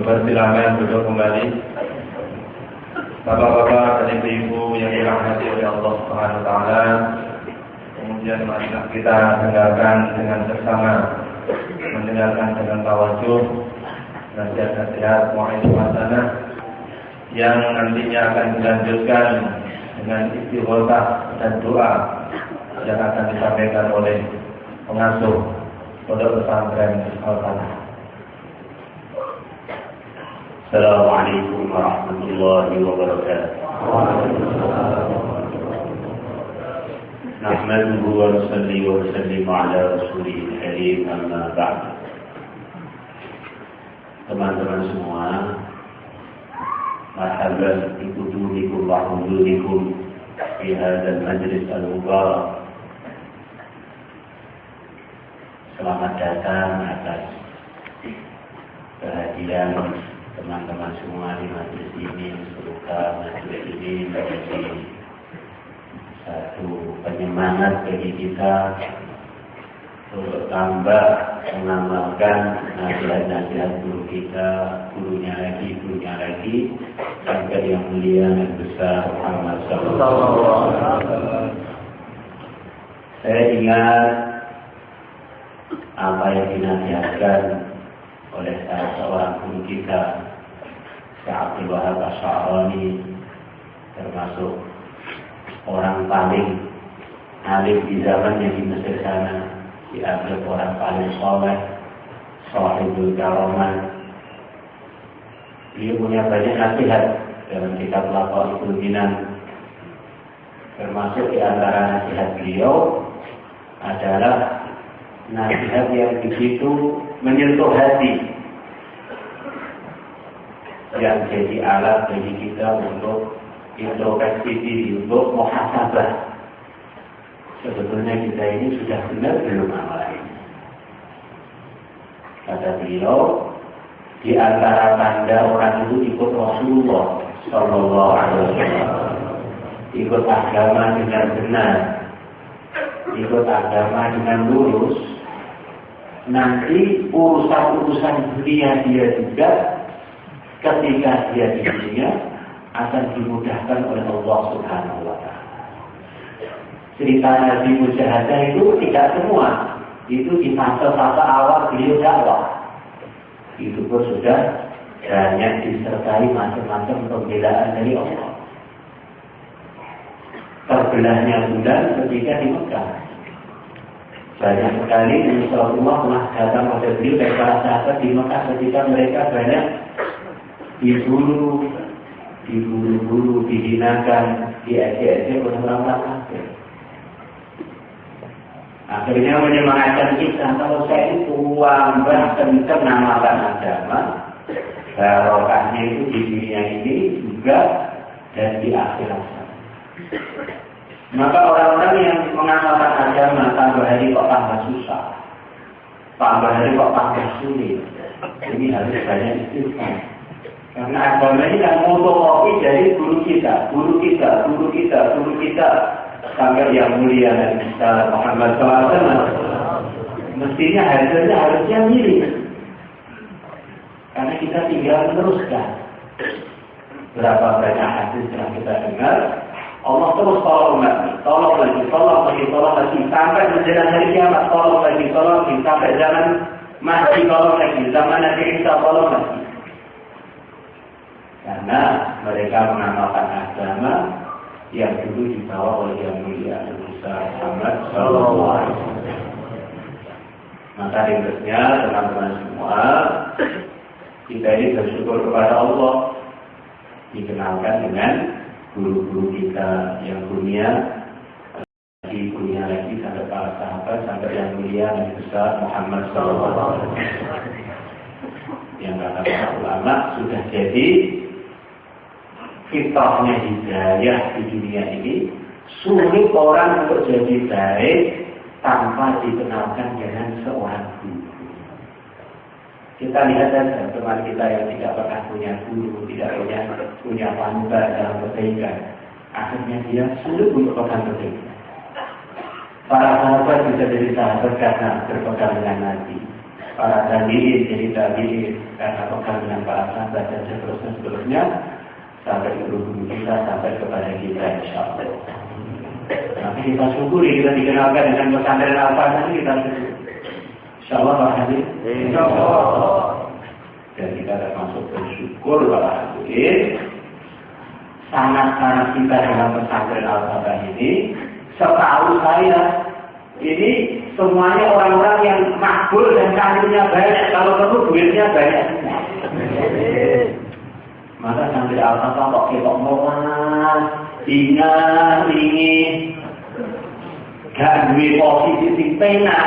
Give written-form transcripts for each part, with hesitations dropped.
Silakan duduk kembali. Bapak-bapak dan ibu-ibu yang dirahmati oleh Allah Subhanahu wa taala. Kemudian marilah kita dengarkan dengan seksama, mendengarkan dengan tawadhu nasihat-nasihat mu'izah yang nantinya akan dilanjutkan dengan istighotsah dan doa yang akan disampaikan oleh pengasuh Pondok Pesantren Al-Fatah. Assalamualaikum warahmatullahi wabarakatuh. Nahmaduhu wa nusalli wa nusallimu ala rasulihil karim, amma ba'd. Teman-teman semua, marhaban bi wujudikum wa hududikum fi hadzal majlis al-mubarak. Selamat datang atas kehadiran teman-teman semua di majelis ini. Semoga majelis ini menjadi satu penyemangat bagi kita untuk tambah mengamalkan nasihat-nasihat guru kita, gurunya lagi, sampai yang mulia dan besar Muhammad sallallahu alaihi wasallam. Saya ingat apa yang dinasihatkan oleh salah seorang guru kita, Syekh Abdul Wahab Asy'arani, termasuk orang paling alim di zamannya di Mesir sana, dianggap orang paling soleh, sahibul karamah. Beliau punya banyak nasihat dalam kitab Laqaul Jinan. Termasuk di antara nasihat beliau adalah nasihat yang begitu menyentuh hati, yang jadi alat bagi kita untuk introspeksi diri, untuk muhasabah. Sebetulnya kita ini sudah benar belum amalannya. Kata beliau, di antara tanda orang itu ikut Rasulullah sallallahu alaihi wasallam, ikut agama dengan benar, ikut agama dengan lurus, nanti urusan-urusan dunia dia juga ketika dia di dunia akan dimudahkan oleh Allah Subhanahu wa taala. Cerita Nabi Mujahadah itu tidak semua, itu di fase-fase awal beliau dakwah. Itu pun sudah banyak disertai macam-macam pembelaan dari Allah. Terbelahnya bulan ketika di Mekah. Banyak sekali Nabi Rasulullah pernah datang pada beliau dan para sahabat di Mekah ketika mereka banyak diburu, dihinakan, diejek-ejek oleh orang-orang kafir. Akhirnya menyemangatkan kita, kalau saya itu tambah kencang namakan agama, barokahnya itu di dunia ini juga dan di akhirat. Maka orang-orang yang mengamalkan agama tambah hari kok tambah susah, tambah hari kok tambah sulit. Ini harus banyak istighfar. Karena agama ini kan motokopi dari guru kita, sampai yang mulia dan besar Muhammad SAW. Mestinya hasilnya harusnya mirip. Karena kita tinggal meneruskan. Berapa banyak hadis yang kita dengar, Allah terus tolong lagi, sampai menjelang hari kiamat, tolong lagi, sampai zaman masih tolong lagi, zaman Nabi Isa tolong lagi. Karena mereka mengamalkan agama yang dulu dibawa oleh yang mulia besar Muhammad sallallahu alaihi wasallam. Maka ringkasnya teman-teman semua, kita ini bersyukur kepada Allah dikenalkan dengan guru-guru kita yang dunia lagi sampai para sahabat, sampai yang mulia dan besar Muhammad sallallahu alaihi wasallam. Yang kata para ulama sudah jadi fitrahnya hidayah di dunia ini. Sulit orang untuk jadi baik tanpa dikenalkan dengan seorang guru. Kita lihat saja teman kita yang tidak pernah punya guru, tidak punya panutan dalam kebaikan, akhirnya dia sulit untuk pegang kebaikan. Para sahabat bisa jadi sahabat karena berpegang dengan Nabi. para tabi'in, jadi tabi'in, karena pegang dengan para sahabat dan seterusnya, sampai ke guru kita, sampai kepada kita, insyaallah. Nanti kita syukuri, kita dikenalkan dengan pesantren Al-Fatihah, kita syukuri. Insyaallah Pak Hadir. Insyaallah. Dan kita termasuk bersyukur Pak Hadir. Sangat-sangat kita dalam pesantren Al-Fatihah ini, setahu saya, ini semuanya orang-orang yang makbul dan karirnya banyak, kalau perlu duitnya banyak. Maka sampai Al-Fatihah kok ketok melas, ingin gak duwe posisi sing penak,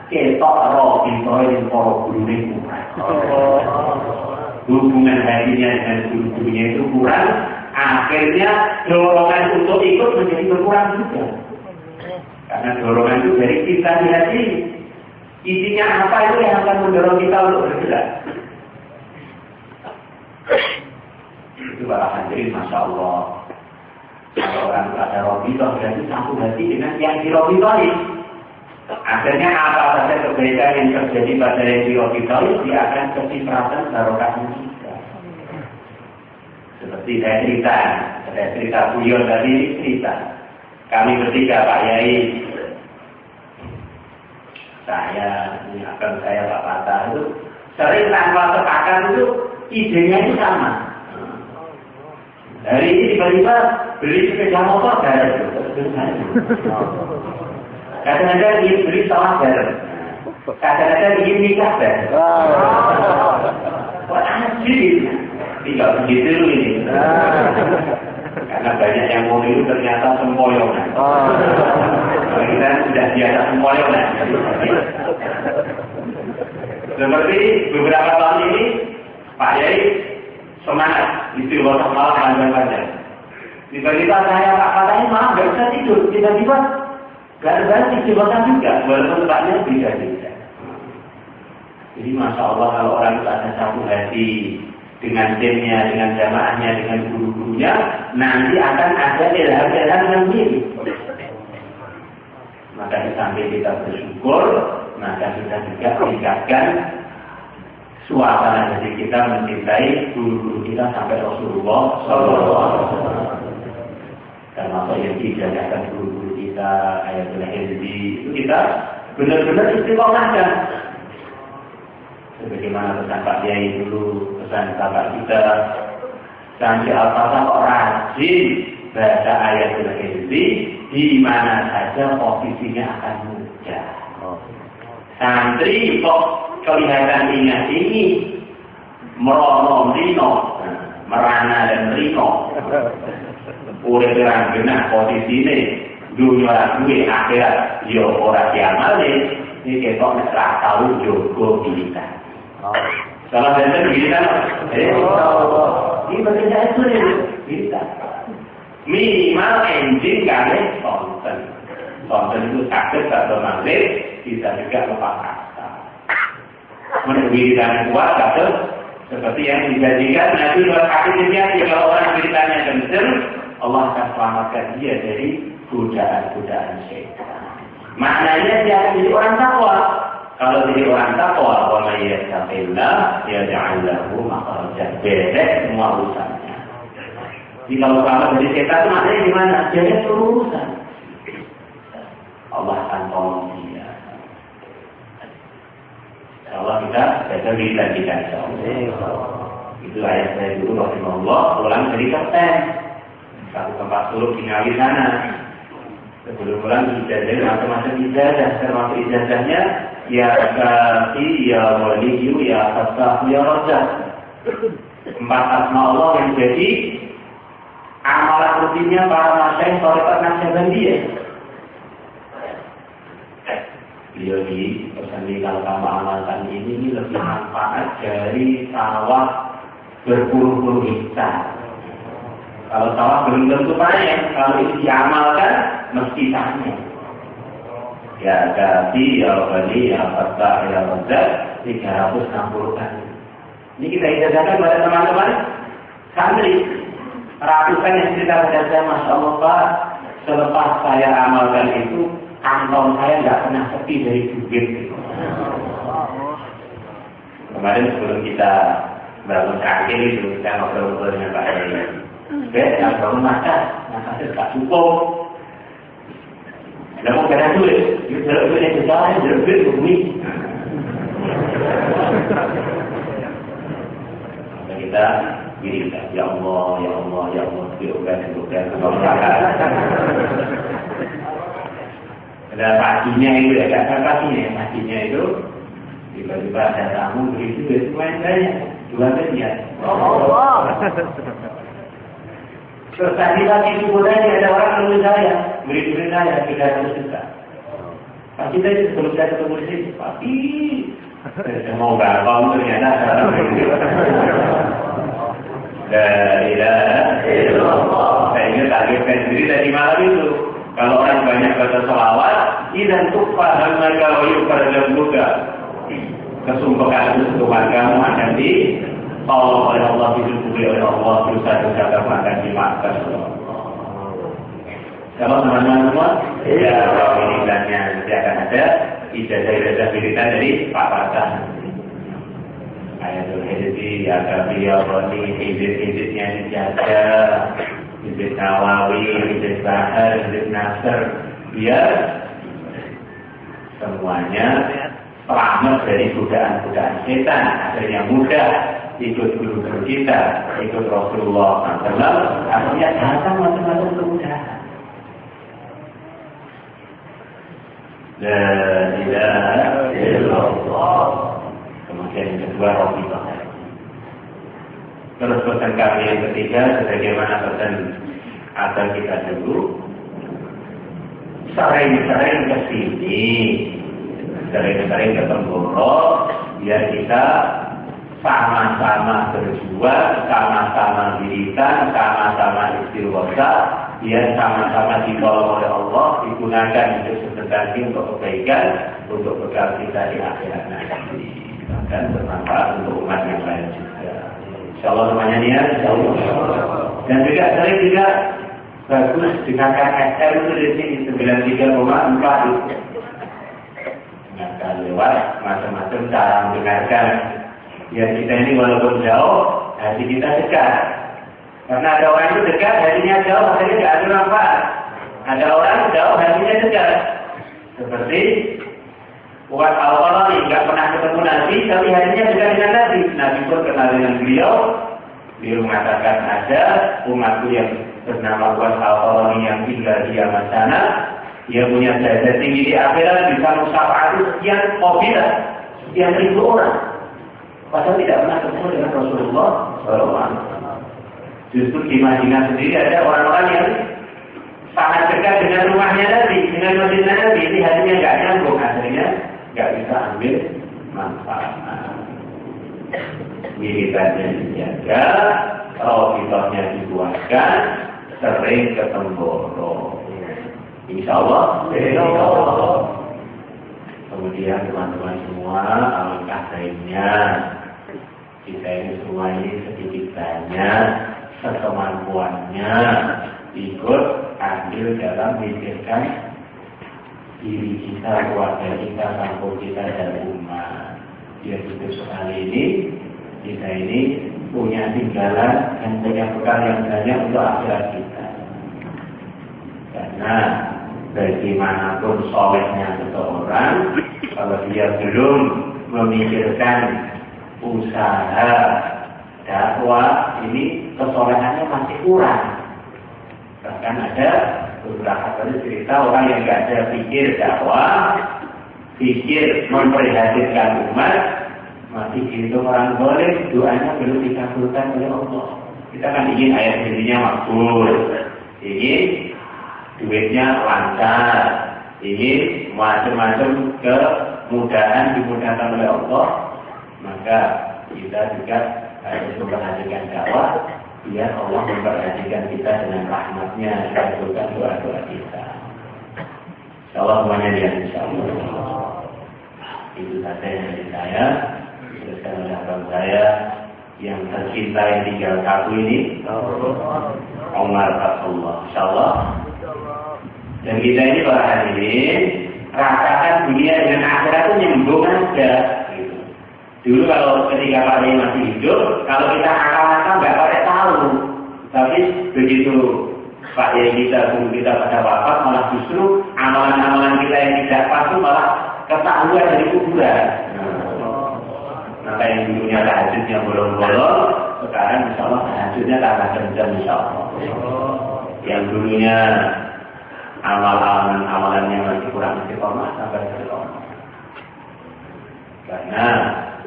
ketok roh yang para gurune kurang. Hubungan hatinya dengan guru-gurunya itu kurang, akhirnya dorongan untuk ikut menjadi berkurang juga. Karena dorongan itu dari kita di hati. Isinya apa itu yang akan mendorong kita untuk bergerak. Itu para hadirin, Masya Allah. Kalau orang ada robitoh, berarti satu hati dengan yang dirobitohi. Akhirnya apa saja kebaikan yang terjadi pada yang dirobitohi, dia akan kecipratan barokahnya juga. Seperti saya cerita Buyon tadi cerita. Kami bertiga, Pak Yai, saya, Pak Patah itu sering tanpa sepakat itu idenya itu sama. Hari ini tiba-tiba beli sepeda motor bareng. Kadang-kadang ingin beli sawah bareng. Kadang-kadang ingin nikah bareng. Wah, anjir. Tidak begitu ini. Karena banyak yang mau itu ternyata sempoyongan. Kita sudah biasa sempoyongan. Seperti beberapa tahun ini, Pak Yai semangat, istighfar malam panjang-panjang. Tiba-tiba saya Pak katanya malah nggak bisa tidur. Tiba-tiba nggak ada istighfar juga, walaupun tempatnya beda-beda. Jadi Masya Allah kalau orang itu ada satu hati dengan timnya, dengan jamaahnya, dengan guru-gurunya, nanti akan ada ilham-ilham yang mirip. Maka sampai kita bersyukur, maka kita juga meningkatkan suasana hati kita mencintai guru-guru kita sampai Rasulullah SAW. Termasuk yang dijalankan guru-guru kita, Ayatul Hizbi, itu kita benar-benar istiqomahkan. Sebagaimana pesan Pak Yai dulu, pesan Bapak kita, sampai Al-Fatihah kok rajin baca Ayatul Hizbi, di mana saja posisinya akan mudah. Santri kok kelihatan ingat ini merono rino, merana dan rino. Urip terang genah posisine dunia duwe akhirat yo ora diamale, iki ketok nek ra tau jogo kita. Salah satu kita, ini bekerja itu nih, kita minimal engine kali sonten itu sakit atau maghrib bisa juga lepas kasta. Menwiridan kuat atau seperti yang dijadikan Nabi berkatnya kalau orang wiridanya kenceng, Allah akan selamatkan dia dari godaan-godaan syaitan. Maknanya dia akan jadi orang takwa. Kalau jadi orang takwa, wa may yattaqillah yaj'al lahu makhrajan. Beres semua urusannya. Jadi kalau kamu jadi setan itu maknanya gimana? Jadi seluruh urusan. Allah akan tolong dia. Insyaallah kita baca berita kita insyaallah. Itu ayat saya dulu rahimahullah pulang dari Kerten. Satu tempat suluk tinggal di sana. Sebelum pulang ijazah macam-macam ijazah, termasuk ijazahnya ya Kafi, ya Waliyu, ya Fattah, ya Rajab. 4 asma Allah yang jadi amalan rutinnya para masyayikh tarekat Naqsyabandiyah. Beliau di pesan di kalau kamu amalkan ini lebih manfaat dari sawah berpuluh-puluh hektar. Kalau sawah belum tentu panen, kalau ini diamalkan mesti panen. Ya Kafi, ya Wali, ya Fattah, ya Rajab 360 kali. Ini kita ijazahkan pada teman-teman santri. Ratusan yang cerita pada saya, Masya Allah Pak, selepas saya amalkan itu, kantong saya nggak pernah sepi dari duit. Kemarin sebelum kita bangun terakhir itu, kita ngobrol-ngobrol dengan Pak Heri. Yang bangun makasih tak cukup. Tidak mau kena duit. Jeruk duit yang besar, jeruk duit bumi. Maka kita dirikan, ya Allah, ya Allah, ya Allah, diugat, ada paginya itu, ada paginya itu, tiba-tiba ada tamu beri duit, lumayan banyak, 2 miliar. Terus tadi pagi subuh tadi ada orang menemui saya, beri duit saya 300 juta. Pagi tadi sebelum saya ketemu di sini, pagi, saya mau bangun ternyata ada La ilaha illallah. Saya ingat targetkan sendiri tadi malam itu. Kalau orang banyak baca salawat, idan tukfa hamaka wa yufarjam muka. Kesumpahan itu Tuhan kamu akan ditolong oleh Allah, dicukupi oleh Allah, dosa-dosa kamu akan dimaafkan oleh Allah. Kalau teman-teman semua, ya kalau ini tanya nanti akan ada ijazah wiridan dari Pak Fatah. Ayatul Hizbi, Al-Kabiyah, hizib-hizibnya dijaga, hizib Nawawi, hizib Bahar, hizib Nasr, biar semuanya selamat dari godaan-godaan setan. Akhirnya mudah ikut guru-guru kita, ikut Rasulullah SAW, akhirnya datang macam-macam kemudahan. La ilaha illallah. Kemudian yang kedua, Rasulullah. Terus pesan kami yang ketiga, sebagaimana pesan asal kita dulu, sering-sering ke sini, sering-sering ke Tenggorok, biar kita sama-sama berjuang, sama-sama wiridan, sama-sama istighosa, biar sama-sama ditolong oleh Allah, digunakan untuk sebentar untuk kebaikan, untuk bekal kita di akhirat nanti. Dan bermanfaat untuk umat yang lain juga. Insyaallah semuanya niat, insyaallah. Dan juga sering juga bagus digunakan SR itu di sini 93,4 itu. Dengarkan lewat macam-macam cara mendengarkan. Biar kita ini walaupun jauh, hati kita dekat. Karena ada orang itu dekat, hatinya jauh, hatinya tidak ada manfaat. Ada orang jauh, hatinya dekat. Seperti Uwais Al-Qarni nggak pernah ketemu Nabi, tapi hatinya dekat dengan Nabi. Nabi pun kenal dengan beliau. Beliau mengatakan ada umatku yang bernama Uwais Al-Qarni yang tinggal di Yaman sana. Dia punya derajat tinggi di akhirat, bisa musyafaat sekian kabilah, sekian ribu orang. Padahal tidak pernah ketemu dengan Rasulullah SAW. Justru di Madinah sendiri ada orang-orang yang sangat dekat dengan rumahnya Nabi, dengan masjidnya Nabi. Ini hatinya nggak nyambung, akhirnya nggak bisa ambil manfaat. Wiridannya dijaga, rawatibahnya dibuatkan, sering ke Tenggorok. Insyaallah. Kemudian teman-teman semua, alangkah baiknya kita ini semua ini sedikit banyak sekemampuannya ikut andil dalam memikirkan diri kita, keluarga kita, kampung kita, dan umat. Biar hidup sekali ini, kita ini punya tinggalan dan punya bekal yang banyak untuk akhirat kita. Karena bagaimanapun solehnya seseorang, kalau dia belum memikirkan usaha dakwah, ini kesolehannya masih kurang. Bahkan ada beberapa kali cerita orang yang tidak ada pikir dakwah, pikir memprihatinkan umat, masih dihitung orang boleh, doanya belum dikabulkan oleh Allah. Kita kan ingin ayat dirinya makbul, ingin duitnya lancar, ingin macam-macam kemudahan dimudahkan oleh Allah, maka kita juga harus memperhatikan dakwah, biar Allah memperhatikan kita dengan rahmatnya, dikabulkan doa-doa kita. Insyaallah semuanya dia, insyaallah. Itu saja yang dari saya. Teruskan oleh abang saya yang tercinta yang tinggal satu ini, Umar Fatullah. Insyaallah. Dan kita ini para hadirin, rasakan dunia dengan akhirat itu nyambung aja. Gitu. Dulu kalau ketika Pak Yai masih hidup, kalau kita akal-akal nggak pada tahu. Tapi begitu Pak Yai kita, guru kita pada wafat, malah justru amalan-amalan kita yang tidak patuh malah ketahuan dari kuburan. Maka yang dulunya tahajudnya bolong-bolong, sekarang insya Allah tahajudnya tambah kencang insya Allah. Yang dulunya amalan-amalannya masih kurang istiqomah, tambah istiqomah. Karena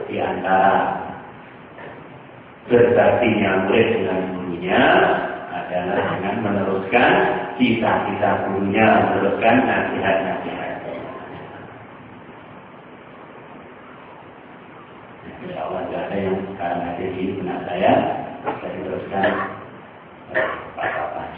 di antara berbaktinya murid dengan gurunya adalah dengan meneruskan cita-cita gurunya, meneruskan nasihat-nasihat. Insya Allah tidak ada yang sekarang ada di benak saya, saya teruskan Pak Bapak.